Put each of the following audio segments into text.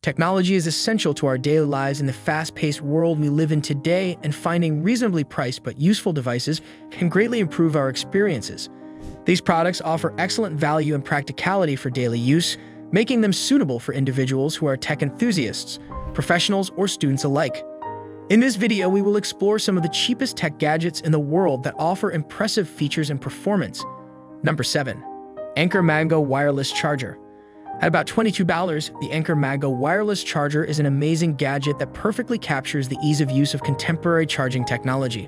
Technology is essential to our daily lives in the fast-paced world we live in today, and finding reasonably priced but useful devices can greatly improve our experiences. These products offer excellent value and practicality for daily use, making them suitable for individuals who are tech enthusiasts, professionals, or students alike. In this video, we will explore some of the cheapest tech gadgets in the world that offer impressive features and performance. Number 7. Anker MagGo Wireless Charger. At about $22, the Anker MagGo Wireless Charger is an amazing gadget that perfectly captures the ease of use of contemporary charging technology.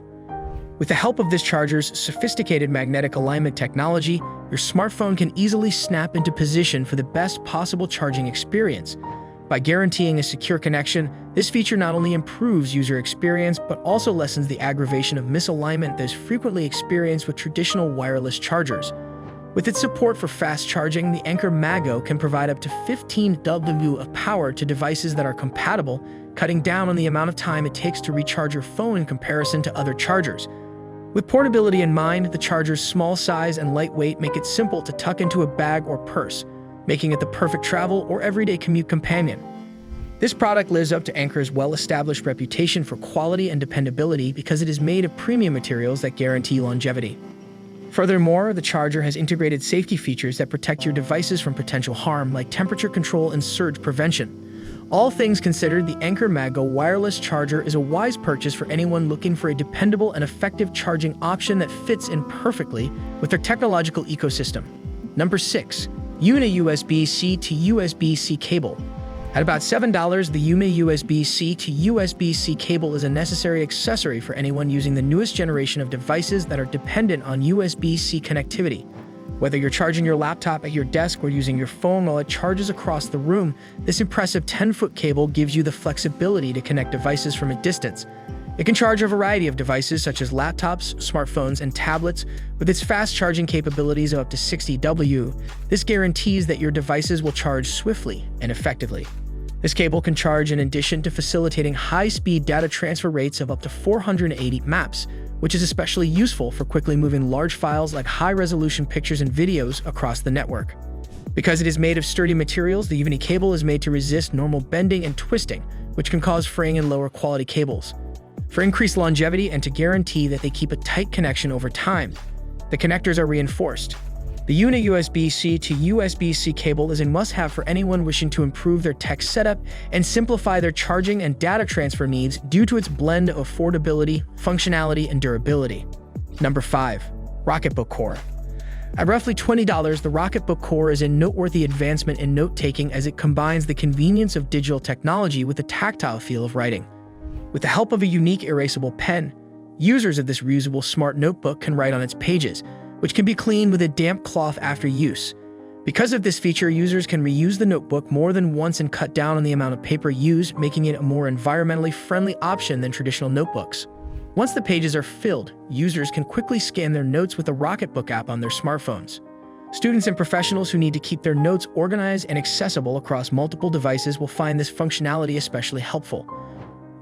With the help of this charger's sophisticated magnetic alignment technology, your smartphone can easily snap into position for the best possible charging experience. By guaranteeing a secure connection, this feature not only improves user experience but also lessens the aggravation of misalignment that is frequently experienced with traditional wireless chargers. With its support for fast charging, the Anker MagGo can provide up to 15 W of power to devices that are compatible, cutting down on the amount of time it takes to recharge your phone in comparison to other chargers. With portability in mind, the charger's small size and lightweight make it simple to tuck into a bag or purse, making it the perfect travel or everyday commute companion. This product lives up to Anker's well-established reputation for quality and dependability because it is made of premium materials that guarantee longevity. Furthermore, the charger has integrated safety features that protect your devices from potential harm, like temperature control and surge prevention. All things considered, the Anker MagGo Wireless Charger is a wise purchase for anyone looking for a dependable and effective charging option that fits in perfectly with their technological ecosystem. Number 6. Uni USB C to USB-C cable. At about $7, the Uni USB C to USB-C cable is a necessary accessory for anyone using the newest generation of devices that are dependent on USB-C connectivity. Whether you're charging your laptop at your desk or using your phone while it charges across the room, this impressive 10-foot cable gives you the flexibility to connect devices from a distance. It can charge a variety of devices such as laptops, smartphones, and tablets. With its fast charging capabilities of up to 60 W, this guarantees that your devices will charge swiftly and effectively. This cable can charge in addition to facilitating high-speed data transfer rates of up to 480 Mbps, which is especially useful for quickly moving large files like high-resolution pictures and videos across the network. Because it is made of sturdy materials, the Uni cable is made to resist normal bending and twisting, which can cause fraying in lower-quality cables. For increased longevity and to guarantee that they keep a tight connection over time, the connectors are reinforced. The Uni USB C to USB-C cable is a must-have for anyone wishing to improve their tech setup and simplify their charging and data transfer needs due to its blend of affordability, functionality, and durability. Number 5. Rocketbook Core. At roughly $20, the Rocketbook Core is a noteworthy advancement in note-taking as it combines the convenience of digital technology with the tactile feel of writing. With the help of a unique erasable pen, users of this reusable smart notebook can write on its pages, which can be cleaned with a damp cloth after use. Because of this feature, users can reuse the notebook more than once and cut down on the amount of paper used, making it a more environmentally friendly option than traditional notebooks. Once the pages are filled, users can quickly scan their notes with the Rocketbook app on their smartphones. Students and professionals who need to keep their notes organized and accessible across multiple devices will find this functionality especially helpful.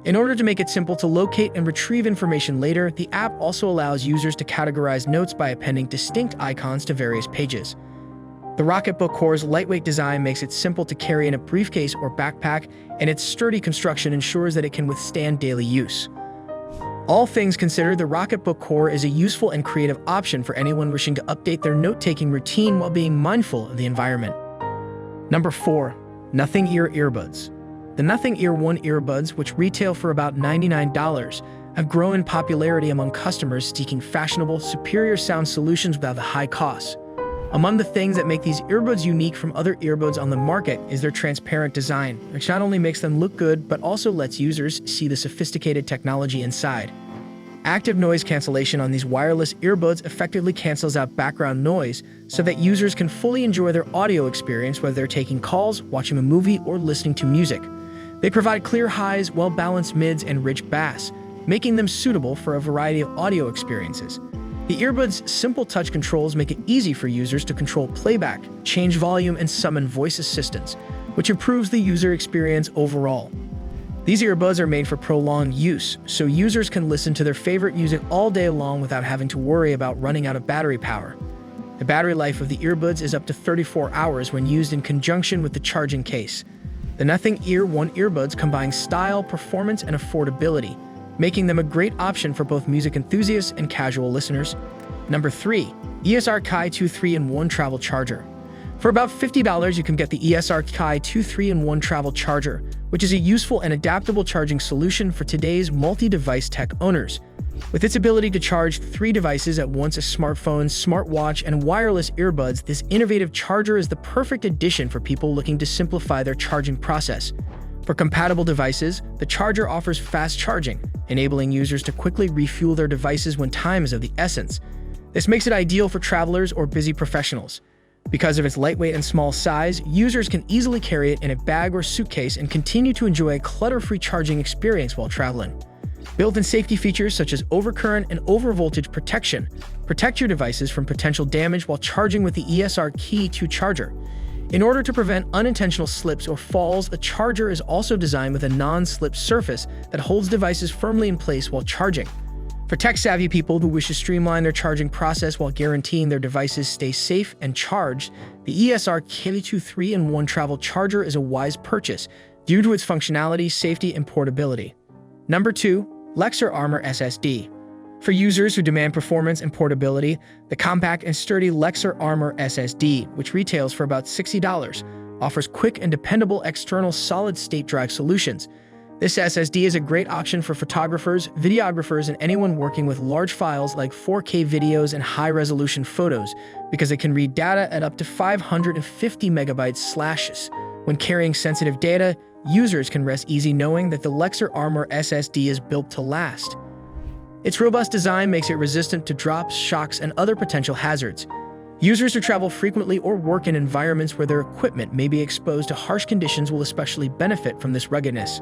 In order to make it simple to locate and retrieve information later, the app also allows users to categorize notes by appending distinct icons to various pages. The Rocketbook Core's lightweight design makes it simple to carry in a briefcase or backpack, and its sturdy construction ensures that it can withstand daily use. All things considered, the Rocketbook Core is a useful and creative option for anyone wishing to update their note-taking routine while being mindful of the environment. Number 4. Nothing Ear Earbuds. The Nothing Ear 1 earbuds, which retail for about $99, have grown in popularity among customers seeking fashionable, superior sound solutions without the high costs. Among the things that make these earbuds unique from other earbuds on the market is their transparent design, which not only makes them look good but also lets users see the sophisticated technology inside. Active noise cancellation on these wireless earbuds effectively cancels out background noise so that users can fully enjoy their audio experience whether they're taking calls, watching a movie, or listening to music. They provide clear highs, well-balanced mids, and rich bass, making them suitable for a variety of audio experiences. The earbuds' simple touch controls make it easy for users to control playback, change volume, and summon voice assistants, which improves the user experience overall. These earbuds are made for prolonged use, so users can listen to their favorite music all day long without having to worry about running out of battery power. The battery life of the earbuds is up to 34 hours when used in conjunction with the charging case. The Nothing Ear 1 earbuds combine style, performance, and affordability, making them a great option for both music enthusiasts and casual listeners. Number 3. ESR Kai 2 3-in-1 Travel Charger. For about $50, you can get the ESR Kai 2 3-in-1 Travel Charger, which is a useful and adaptable charging solution for today's multi-device tech owners. With its ability to charge 3 devices at once, a smartphone, smartwatch, and wireless earbuds, this innovative charger is the perfect addition for people looking to simplify their charging process. For compatible devices, the charger offers fast charging, enabling users to quickly refuel their devices when time is of the essence. This makes it ideal for travelers or busy professionals. Because of its lightweight and small size, users can easily carry it in a bag or suitcase and continue to enjoy a clutter-free charging experience while traveling. Built-in safety features such as overcurrent and overvoltage protection protect your devices from potential damage while charging with the ESR Kai 2 charger. In order to prevent unintentional slips or falls, the charger is also designed with a non-slip surface that holds devices firmly in place while charging. For tech-savvy people who wish to streamline their charging process while guaranteeing their devices stay safe and charged, the ESR Kai 2 3-in-1 Travel Charger is a wise purchase due to its functionality, safety, and portability. Number 2. Lexar Armor SSD. For users who demand performance and portability, the compact and sturdy Lexar Armor SSD, which retails for about $60, offers quick and dependable external solid-state drive solutions. This SSD is a great option for photographers, videographers, and anyone working with large files like 4K videos and high-resolution photos, because it can read data at up to 550 megabytes/. When carrying sensitive data, users can rest easy knowing that the Lexar Armor SSD is built to last. Its robust design makes it resistant to drops, shocks, and other potential hazards. Users who travel frequently or work in environments where their equipment may be exposed to harsh conditions will especially benefit from this ruggedness.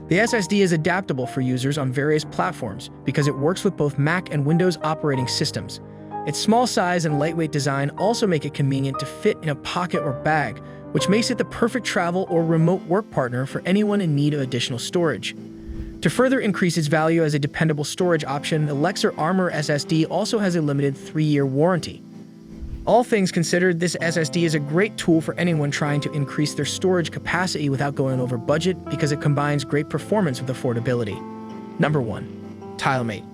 The SSD is adaptable for users on various platforms because it works with both Mac and Windows operating systems. Its small size and lightweight design also make it convenient to fit in a pocket or bag, which makes it the perfect travel or remote work partner for anyone in need of additional storage. To further increase its value as a dependable storage option, the Lexar Armor SSD also has a limited 3-year warranty. All things considered, this SSD is a great tool for anyone trying to increase their storage capacity without going over budget because it combines great performance with affordability. Number 1. TileMate.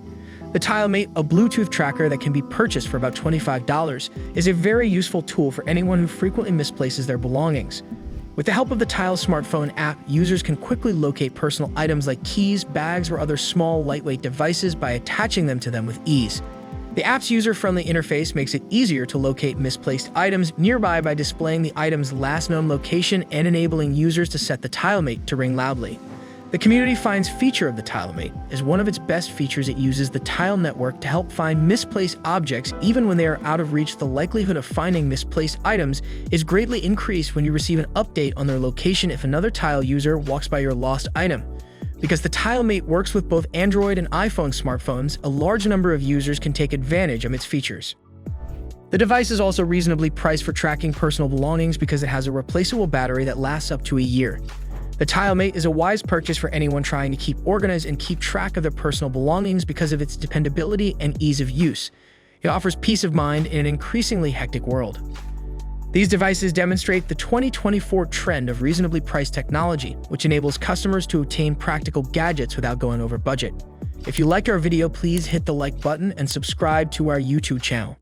The TileMate, a Bluetooth tracker that can be purchased for about $25, is a very useful tool for anyone who frequently misplaces their belongings. With the help of the Tile smartphone app, users can quickly locate personal items like keys, bags, or other small, lightweight devices by attaching them to them with ease. The app's user-friendly interface makes it easier to locate misplaced items nearby by displaying the item's last known location and enabling users to set the TileMate to ring loudly. The community finds feature of the TileMate as one of its best features. It uses the Tile network to help find misplaced objects even when they are out of reach. The likelihood of finding misplaced items is greatly increased when you receive an update on their location if another Tile user walks by your lost item. Because the TileMate works with both Android and iPhone smartphones, a large number of users can take advantage of its features. The device is also reasonably priced for tracking personal belongings because it has a replaceable battery that lasts up to a year. The TileMate is a wise purchase for anyone trying to keep organized and keep track of their personal belongings because of its dependability and ease of use. It offers peace of mind in an increasingly hectic world. These devices demonstrate the 2024 trend of reasonably priced technology, which enables customers to obtain practical gadgets without going over budget. If you liked our video, please hit the like button and subscribe to our YouTube channel.